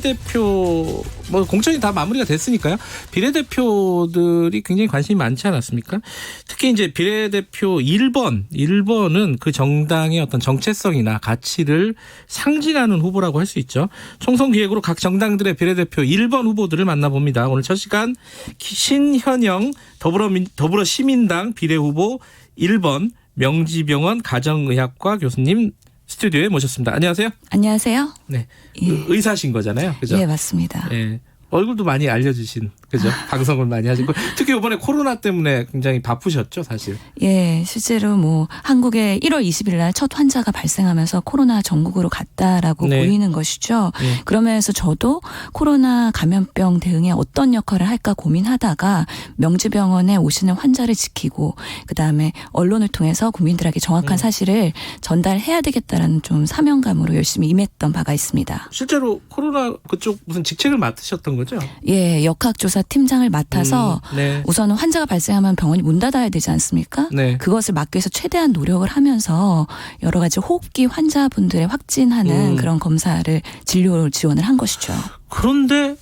대표 뭐 공천이 다 마무리가 됐으니까요. 비례대표들이 굉장히 관심이 많지 않았습니까? 특히 이제 비례대표 1번은 그 정당의 어떤 정체성이나 가치를 상징하는 후보라고 할 수 있죠. 총선 기획으로 각 정당들의 비례대표 1번 후보들을 만나봅니다. 오늘 첫 시간 신현영 더불어시민당 비례후보 1번 명지병원 가정의학과 교수님 스튜디오에 모셨습니다. 안녕하세요. 안녕하세요. 네, 예. 의사신 거잖아요, 그죠? 네, 맞습니다. 예, 얼굴도 많이 알려주신, 그죠? 방송을 많이 하시고 특히 이번에 코로나 때문에 굉장히 바쁘셨죠, 사실. 예, 실제로 뭐 한국에 1월 20일 날 첫 환자가 발생하면서 코로나 전국으로 갔다라고 네. 보이는 것이죠. 네. 그러면서 저도 코로나 감염병 대응에 어떤 역할을 할까 고민하다가 명지병원에 오시는 환자를 지키고 그다음에 언론을 통해서 국민들에게 정확한 사실을 전달해야 되겠다라는 좀 사명감으로 열심히 임했던 바가 있습니다. 실제로 코로나 그쪽 무슨 직책을 맡으셨던 거죠? 예, 역학조사 팀장을 맡아서 네. 우선은 환자가 발생하면 병원이 문 닫아야 되지 않습니까? 네. 그것을 막기 위해서 최대한 노력을 하면서 여러 가지 호흡기 환자분들의 확진하는 그런 검사를 진료 지원을 한 것이죠. 그런데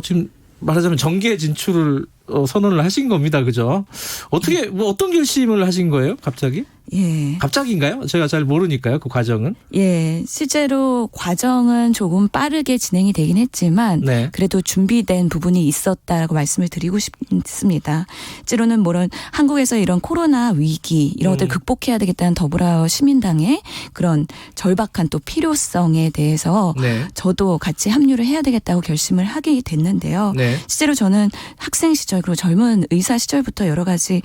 지금 말하자면 정계 진출을 선언을 하신 겁니다, 그죠? 어떻게 뭐 어떤 결심을 하신 거예요, 갑자기? 예. 갑자기인가요? 제가 잘 모르니까요, 그 과정은. 예, 실제로 과정은 조금 빠르게 진행이 되긴 했지만 네. 그래도 준비된 부분이 있었다라고 말씀을 드리고 싶습니다. 실제로는 물론 한국에서 이런 코로나 위기 이런 것들을 극복해야 되겠다는 더불어시민당의 그런 절박한 또 필요성에 대해서 네. 저도 같이 합류를 해야 되겠다고 결심을 하게 됐는데요. 네. 실제로 저는 학생 시절 그리고 젊은 의사 시절부터 여러 가지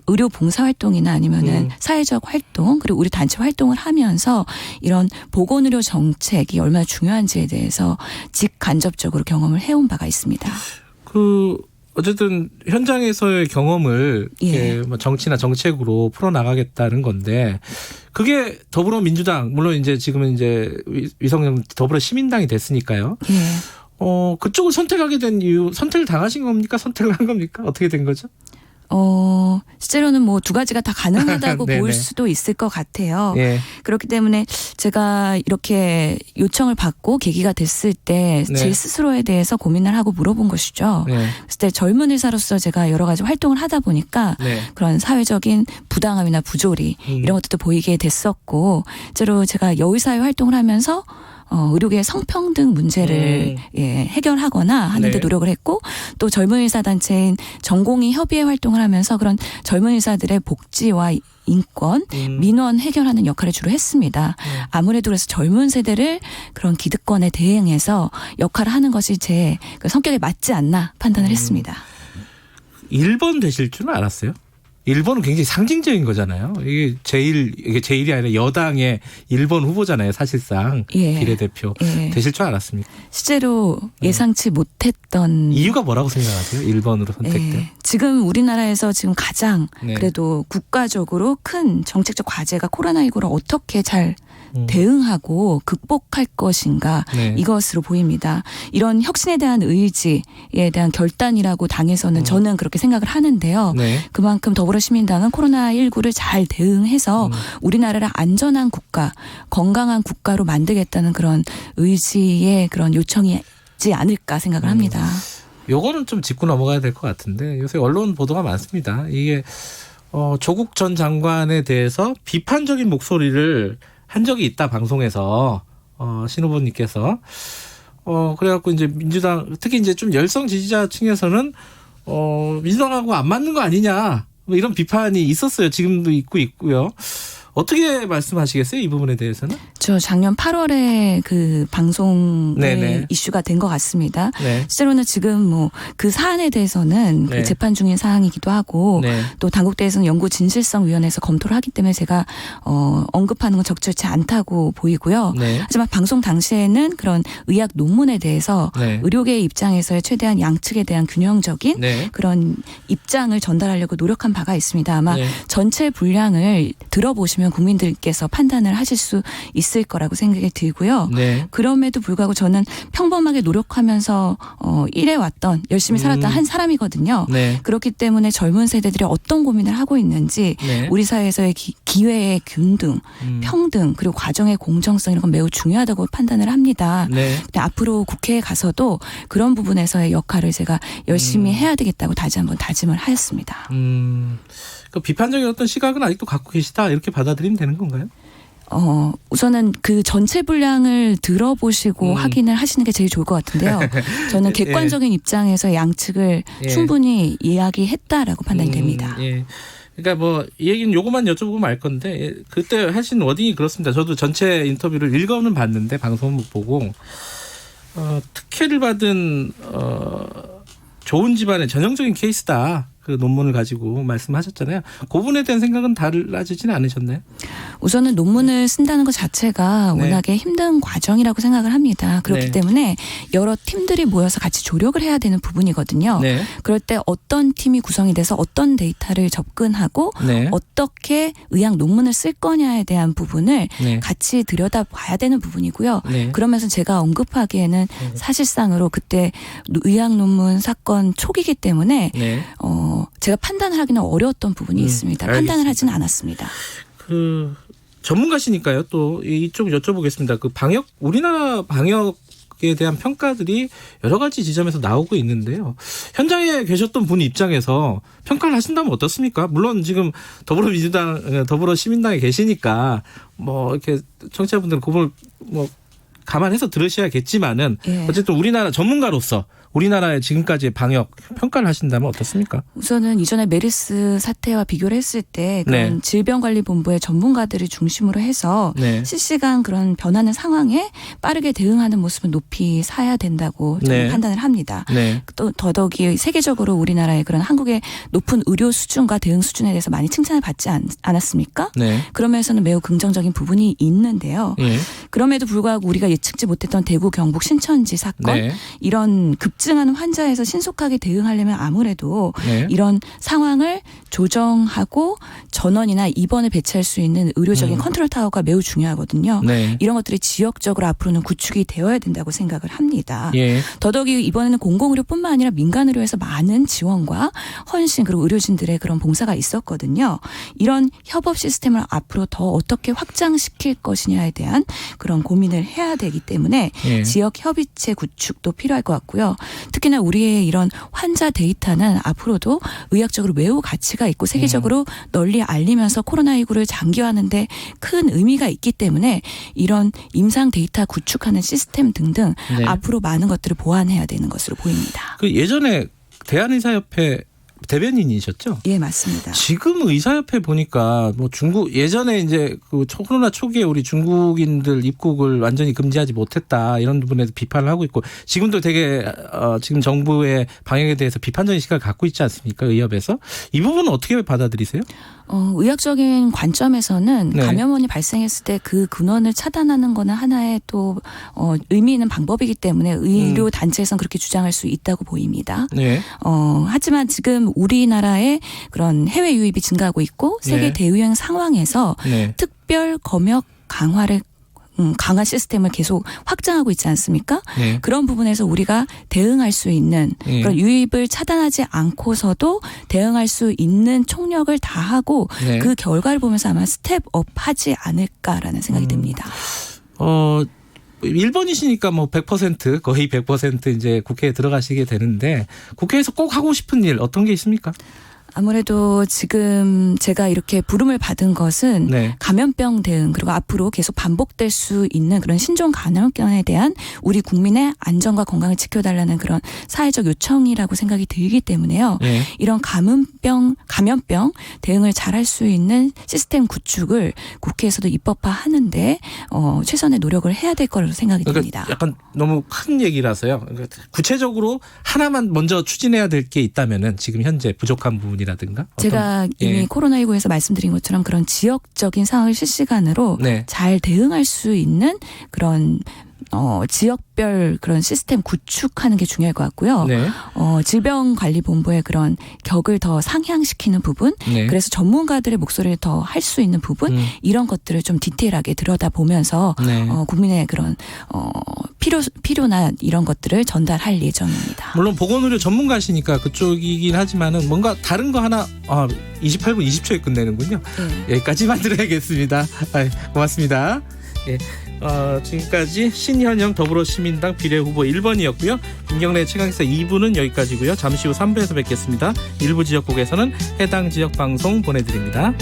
의료 봉사 활동이나 아니면은 사회적 활동 그리고 우리 단체 활동을 하면서 이런 보건의료 정책이 얼마나 중요한지에 대해서 직간접적으로 경험을 해온 바가 있습니다. 어쨌든 현장에서의 경험을 예. 이렇게 뭐 정치나 정책으로 풀어나가겠다는 건데 그게 더불어민주당 물론 이제 지금은 이제 위성정 더불어시민당이 됐으니까요. 예. 그쪽을 선택하게 된 이유 선택을 당하신 겁니까? 선택을 한 겁니까? 어떻게 된 거죠? 실제로는 뭐 두 가지가 다 가능하다고 볼 수도 있을 것 같아요. 예. 그렇기 때문에 제가 이렇게 요청을 받고 계기가 됐을 때 제 네. 스스로에 대해서 고민을 하고 물어본 것이죠. 네. 그때 젊은 의사로서 제가 여러 가지 활동을 하다 보니까 네. 그런 사회적인 부당함이나 부조리 이런 것들도 보이게 됐었고 실제로 제가 여의사회 활동을 하면서 의료계의 성평등 문제를 해결하거나 하는 데 네. 노력을 했고 또 젊은 의사 단체인 전공의 협의회 활동을 하면서 그런 젊은 의사들의 복지와 인권, 민원 해결하는 역할을 주로 했습니다. 아무래도 그래서 젊은 세대를 그런 기득권에 대응해서 역할을 하는 것이 제 그 성격에 맞지 않나 판단을 했습니다. 1번 되실 줄은 알았어요? 1번은 굉장히 상징적인 거잖아요. 이게 제1이 아니라 여당의 1번 후보잖아요. 사실상 예. 비례대표 예. 되실 줄 알았습니까? 실제로 예상치 못했던 이유가 뭐라고 생각하세요? 1번으로 선택된. 예. 지금 우리나라에서 지금 가장 네. 그래도 국가적으로 큰 정책적 과제가 코로나19를 어떻게 잘 대응하고 극복할 것인가 네. 이것으로 보입니다. 이런 혁신에 대한 의지에 대한 결단이라고 당에서는 저는 그렇게 생각을 하는데요. 네. 그만큼 더불어시민당은 코로나19를 잘 대응해서 우리나라를 안전한 국가, 건강한 국가로 만들겠다는 그런 의지의 그런 요청이지 않을까 생각을 합니다. 요거는 좀 짚고 넘어가야 될 것 같은데 요새 언론 보도가 많습니다. 이게 조국 전 장관에 대해서 비판적인 목소리를 한 적이 있다 방송에서 신 후보님께서 그래갖고 이제 민주당 특히 이제 좀 열성 지지자층에서는 민주당하고 안 맞는 거 아니냐 뭐 이런 비판이 있었어요. 지금도 있고요. 어떻게 말씀하시겠어요? 이 부분에 대해서는? 저 작년 8월에 그 방송에 네네. 이슈가 된 것 같습니다. 네. 실제로는 지금 뭐 그 사안에 대해서는 네. 그 재판 중인 사항이기도 하고 네. 또 당국대에서는 연구진실성위원회에서 검토를 하기 때문에 제가 언급하는 건 적절치 않다고 보이고요. 네. 하지만 방송 당시에는 그런 의학 논문에 대해서 네. 의료계의 입장에서의 최대한 양측에 대한 균형적인 네. 그런 입장을 전달하려고 노력한 바가 있습니다. 아마 네. 전체 분량을 들어보시면 그거는 국민들께서 판단을 하실 수 있을 거라고 생각이 들고요. 네. 그럼에도 불구하고 저는 평범하게 노력하면서 일해왔던 열심히 살았던 한 사람이거든요. 네. 그렇기 때문에 젊은 세대들이 어떤 고민을 하고 있는지 네. 우리 사회에서의 기회의 균등, 평등 그리고 과정의 공정성 이런 건 매우 중요하다고 판단을 합니다. 네. 근데 앞으로 국회에 가서도 그런 부분에서의 역할을 제가 열심히 해야 되겠다고 다시 한번 다짐을 하였습니다. 그 비판적인 어떤 시각은 아직도 갖고 계시다 이렇게 받아들이면 되는 건가요? 우선은 그 전체 분량을 들어보시고 확인을 하시는 게 제일 좋을 것 같은데요. 저는 객관적인 입장에서 양측을 충분히 이야기했다라고 판단이 됩니다. 예. 그러니까 뭐 이 얘기는 요거만 여쭤보면 알 건데 그때 하신 워딩이 그렇습니다. 저도 전체 인터뷰를 읽어는 봤는데 방송을 보고 특혜를 받은 좋은 집안의 전형적인 케이스다. 그 논문을 가지고 말씀하셨잖아요. 그 부분에 대한 생각은 달라지지는 않으셨나요? 우선은 논문을 쓴다는 것 자체가 네. 워낙에 힘든 과정이라고 생각을 합니다. 그렇기 네. 때문에 여러 팀들이 모여서 같이 조력을 해야 되는 부분이거든요. 네. 그럴 때 어떤 팀이 구성이 돼서 어떤 데이터를 접근하고 네. 어떻게 의학 논문을 쓸 거냐에 대한 부분을 네. 같이 들여다봐야 되는 부분이고요. 네. 그러면서 제가 언급하기에는 사실상으로 그때 의학 논문 사건 초기이기 때문에 네. 제가 판단을 하기는 어려웠던 부분이 있습니다. 알겠습니다. 판단을 하지는 않았습니다. 그 전문가시니까요. 또 이쪽 여쭤보겠습니다. 그 우리나라 방역에 대한 평가들이 여러 가지 지점에서 나오고 있는데요. 현장에 계셨던 분 입장에서 평가를 하신다면 어떻습니까? 물론 지금 더불어시민당에 계시니까 뭐 이렇게 청취자분들 그걸 뭐 감안해서 들으셔야겠지만은 예. 어쨌든 우리나라 전문가로서 우리나라의 지금까지의 방역 평가를 하신다면 어떻습니까? 우선은 이전에 메르스 사태와 비교를 했을 때 그런 네. 질병관리본부의 전문가들을 중심으로 해서 네. 실시간 그런 변하는 상황에 빠르게 대응하는 모습을 높이 사야 된다고 저는 네. 판단을 합니다. 네. 또 더더욱이 세계적으로 우리나라의 그런 한국의 높은 의료 수준과 대응 수준에 대해서 많이 칭찬을 받지 않았습니까? 네. 그러면서는 매우 긍정적인 부분이 있는데요. 예. 그럼에도 불구하고 우리가 예측지 못했던 대구 경북 신천지 사건 네. 이런 급증하는 환자에서 신속하게 대응하려면 아무래도 네. 이런 상황을 조정하고 전원이나 입원을 배치할 수 있는 의료적인 컨트롤 타워가 매우 중요하거든요. 네. 이런 것들이 지역적으로 앞으로는 구축이 되어야 된다고 생각을 합니다. 예. 더더욱이 이번에는 공공의료뿐만 아니라 민간의료에서 많은 지원과 헌신 그리고 의료진들의 그런 봉사가 있었거든요. 이런 협업 시스템을 앞으로 더 어떻게 확장시킬 것이냐에 대한 그런 고민을 해야 되기 때문에 예. 지역 협의체 구축도 필요할 것 같고요. 특히나 우리의 이런 환자 데이터는 앞으로도 의학적으로 매우 가치가 있고 세계적으로 널리 알리면서 코로나19를 장기화하는 데 큰 의미가 있기 때문에 이런 임상 데이터 구축하는 시스템 등등 네. 앞으로 많은 것들을 보완해야 되는 것으로 보입니다. 그 예전에 대한의사협회 대변인이셨죠? 예, 맞습니다. 지금 의사협회 보니까 뭐 중국 예전에 이제 그 코로나 초기에 우리 중국인들 입국을 완전히 금지하지 못했다 이런 부분에서 비판을 하고 있고 지금도 되게 지금 정부의 방역에 대해서 비판적인 시각을 갖고 있지 않습니까? 의협에서 이 부분은 어떻게 받아들이세요? 의학적인 관점에서는 네. 감염원이 발생했을 때 그 근원을 차단하는 거는 하나의 또 의미 있는 방법이기 때문에 의료 단체에서는 그렇게 주장할 수 있다고 보입니다. 네. 하지만 지금 우리나라의 그런 해외 유입이 증가하고 있고 세계 네. 대유행 상황에서 네. 특별 검역 강화를 강화 시스템을 계속 확장하고 있지 않습니까? 네. 그런 부분에서 우리가 대응할 수 있는 네. 그런 유입을 차단하지 않고서도 대응할 수 있는 총력을 다하고 네. 그 결과를 보면서 아마 스텝업하지 않을까라는 생각이 듭니다. 1번이시니까 뭐 100% 거의 100% 이제 국회에 들어가시게 되는데 국회에서 꼭 하고 싶은 일 어떤 게 있습니까? 아무래도 지금 제가 이렇게 부름을 받은 것은 네. 감염병 대응 그리고 앞으로 계속 반복될 수 있는 그런 신종 감염병에 대한 우리 국민의 안전과 건강을 지켜달라는 그런 사회적 요청이라고 생각이 들기 때문에요. 네. 이런 감염병 대응을 잘할 수 있는 시스템 구축을 국회에서도 입법화하는데 최선의 노력을 해야 될 거라고 생각이 듭니다. 그러니까 약간 너무 큰 얘기라서요. 그러니까 구체적으로 하나만 먼저 추진해야 될 게 있다면은 지금 현재 부족한 부분이라든가 제가 이미 코로나19에서 말씀드린 것처럼 그런 지역적인 상황을 실시간으로 네. 잘 대응할 수 있는 그런 지역별 그런 시스템 구축하는 게 중요할 것 같고요. 네. 질병관리본부의 그런 격을 더 상향시키는 부분, 네. 그래서 전문가들의 목소리를 더 할 수 있는 부분, 이런 것들을 좀 디테일하게 들여다보면서 네. 국민의 그런 필요나 이런 것들을 전달할 예정입니다. 물론 보건의료 전문가시니까 그쪽이긴 하지만은 뭔가 다른 거 하나 28분 20초에 끝내는군요. 네. 여기까지만 들어야겠습니다. 고맙습니다. 예. 지금까지 신현영 더불어시민당 비례후보 1번이었고요. 김경래 최강시사 2부는 여기까지고요. 잠시 후 3부에서 뵙겠습니다. 일부 지역국에서는 해당 지역 방송 보내드립니다.